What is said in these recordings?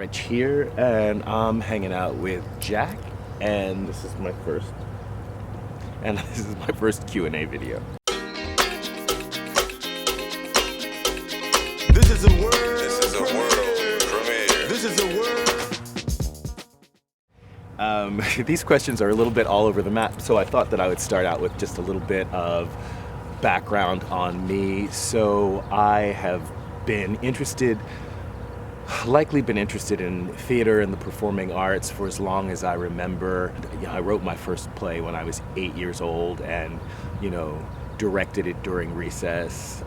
Reg here, and I'm hanging out with Jack, and this is my first Q&A video. This is a world premiere. This is a world. These questions are a little bit all over the map, so I thought that I would start out with just a little bit of background on me. So I have likely been interested in theater and the performing arts for as long as I remember. I wrote my first play when I was 8 years old, and directed it during recess,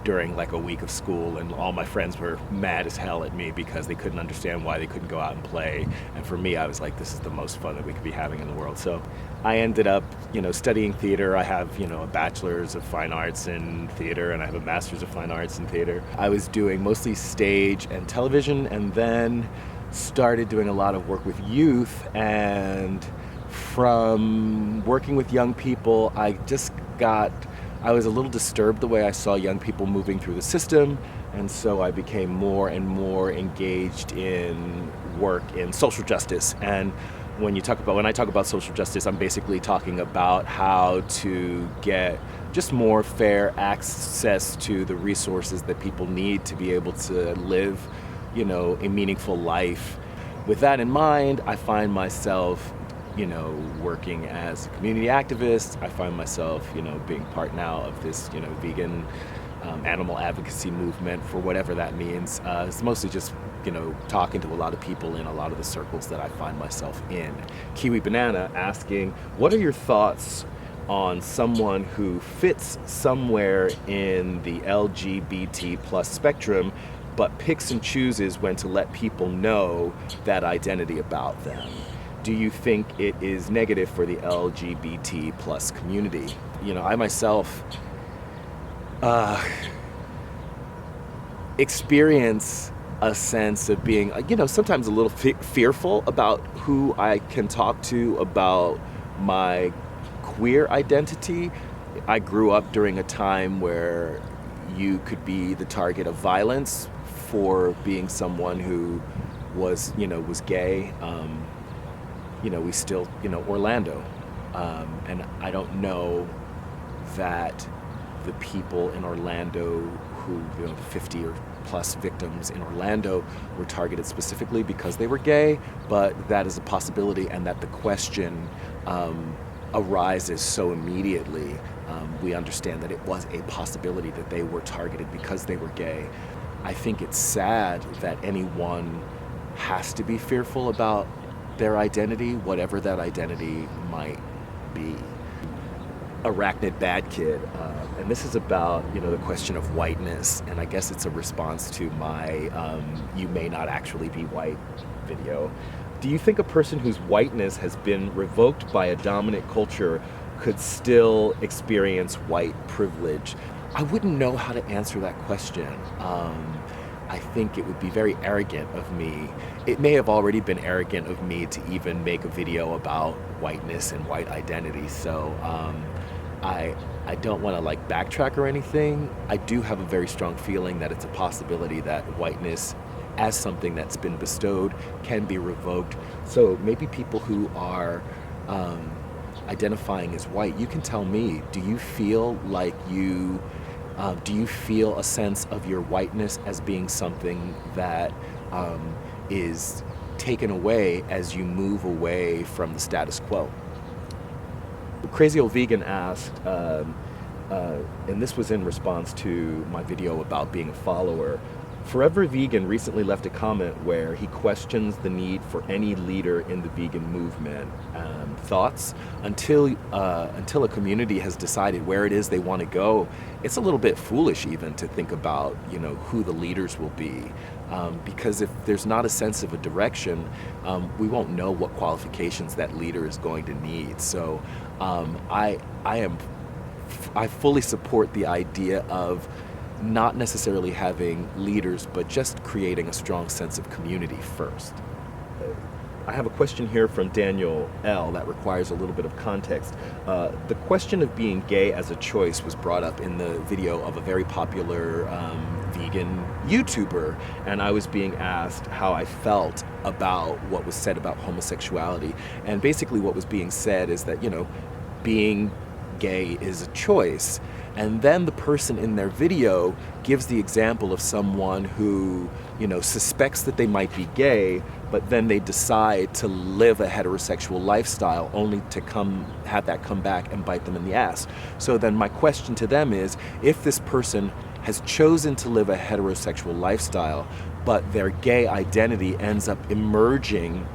during like a week of school, and all my friends were mad as hell at me because they couldn't understand why they couldn't go out and play. And for me, I was like, this is the most fun that we could be having in the world. So I ended up, studying theater. I have, a bachelor's of fine arts in theater, and I have a master's of fine arts in theater. I was doing mostly stage and television, and then started doing a lot of work with youth. And from working with young people, I was a little disturbed the way I saw young people moving through the system, and so I became more and more engaged in work in social justice. And when I talk about social justice, I'm basically talking about how to get just more fair access to the resources that people need to be able to live, a meaningful life. With that in mind, I find myself working as a community activist. I find myself, being part now of this, vegan animal advocacy movement, for whatever that means. It's mostly just, talking to a lot of people in a lot of the circles that I find myself in. KiwiBanana asking, what are your thoughts on someone who fits somewhere in the LGBT plus spectrum, but picks and chooses when to let people know that identity about them? Do you think it is negative for the LGBT plus community? I myself experience a sense of being, sometimes a little fearful about who I can talk to about my queer identity. I grew up during a time where you could be the target of violence for being someone who was gay. We still, Orlando. And I don't know that the people in Orlando who, 50 or plus victims in Orlando were targeted specifically because they were gay, but that is a possibility, and that the question arises so immediately. We understand that it was a possibility that they were targeted because they were gay. I think it's sad that anyone has to be fearful about their identity, whatever that identity might be. Arachnid Badkid, and this is about the question of whiteness, and I guess it's a response to my "you may not actually be white" video. Do you think a person whose whiteness has been revoked by a dominant culture could still experience white privilege? I wouldn't know how to answer that question. I think it would be very arrogant of me. It may have already been arrogant of me to even make a video about whiteness and white identity. So I don't want to backtrack or anything. I do have a very strong feeling that it's a possibility that whiteness, as something that's been bestowed, can be revoked. So maybe people who are identifying as white, you can tell me, do you feel a sense of your whiteness as being something that is taken away as you move away from the status quo? Crazy Old Vegan asked, and this was in response to my video about being a follower, Forever Vegan recently left a comment where he questions the need for any leader in the vegan movement. Thoughts? Until a community has decided where it is they want to go, it's a little bit foolish even to think about who the leaders will be, because if there's not a sense of a direction, we won't know what qualifications that leader is going to need. So I fully support the idea of not necessarily having leaders, but just creating a strong sense of community first. I have a question here from Daniel L. that requires a little bit of context. The question of being gay as a choice was brought up in the video of a very popular vegan YouTuber, and I was being asked how I felt about what was said about homosexuality. And basically what was being said is that, being gay is a choice. And then the person in their video gives the example of someone who, suspects that they might be gay, but then they decide to live a heterosexual lifestyle only to have that come back and bite them in the ass. So then my question to them is, if this person has chosen to live a heterosexual lifestyle, but their gay identity ends up emerging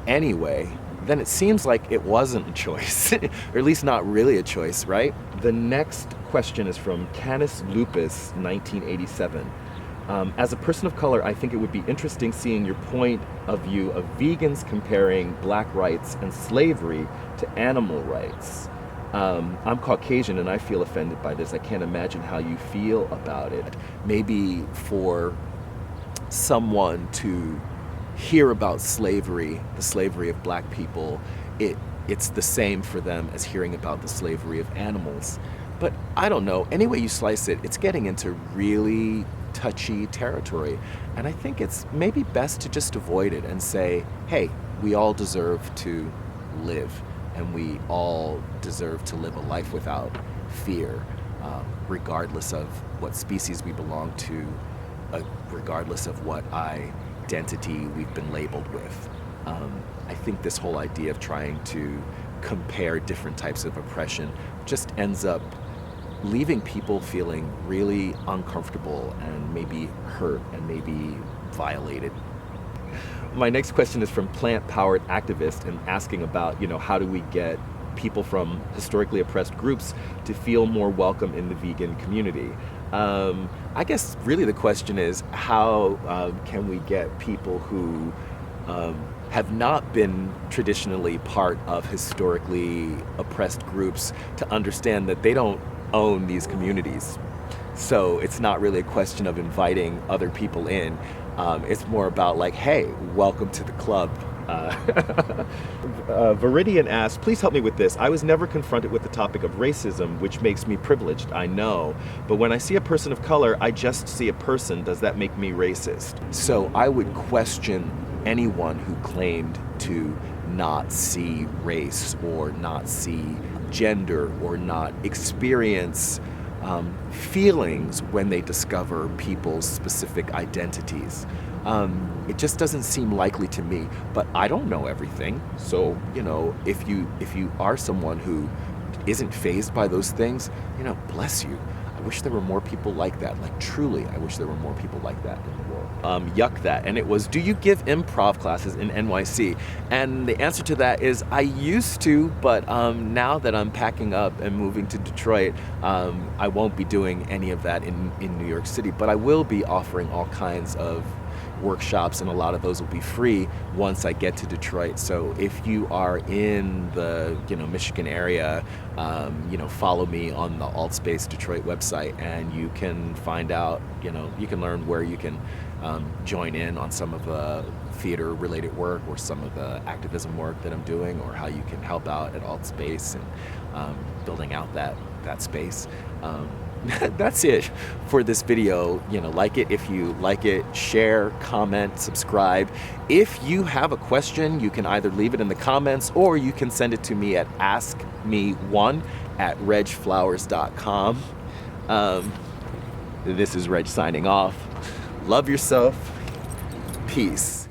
anyway, then it seems like it wasn't a choice, or at least not really a choice, right? The next question is from Canis Lupus, 1987. As a person of color, I think it would be interesting seeing your point of view of vegans comparing black rights and slavery to animal rights. I'm Caucasian and I feel offended by this. I can't imagine how you feel about it. Maybe for someone to hear about slavery, the slavery of black people, it's the same for them as hearing about the slavery of animals. But I don't know, any way you slice it, it's getting into really touchy territory. And I think it's maybe best to just avoid it and say, hey, we all deserve to live, and we all deserve to live a life without fear, regardless of what species we belong to, regardless of what identity we've been labeled with. I think this whole idea of trying to compare different types of oppression just ends up leaving people feeling really uncomfortable and maybe hurt and maybe violated. My next question is from Plant Powered Activist, and asking about, how do we get people from historically oppressed groups to feel more welcome in the vegan community? I guess really the question is, how can we get people who have not been traditionally part of historically oppressed groups to understand that they don't own these communities? So it's not really a question of inviting other people in. It's more about like, hey, welcome to the club. Veridian asks, please help me with this. I was never confronted with the topic of racism, which makes me privileged, I know. But when I see a person of color, I just see a person. Does that make me racist? So I would question anyone who claimed to not see race or not see gender or not experience feelings when they discover people's specific identities. It just doesn't seem likely to me, but I don't know everything. So, if you are someone who isn't fazed by those things, bless you. I wish there were more people like that. Like, truly, I wish there were more people like that in the world. YuckThat, and it was, do you give improv classes in NYC? And the answer to that is, I used to, but now that I'm packing up and moving to Detroit, I won't be doing any of that in New York City, but I will be offering all kinds of workshops, and a lot of those will be free once I get to Detroit. So if you are in the Michigan area, follow me on the Altspace Detroit website, and you can find out, you can learn where you can join in on some of the theater related work or some of the activism work that I'm doing, or how you can help out at Altspace and building out that space. That's it for this video. Like it if you like it, share, comment, subscribe. If you have a question, you can either leave it in the comments or you can send it to me at askme1@regflowers.com. This is Reg signing off. Love yourself. Peace.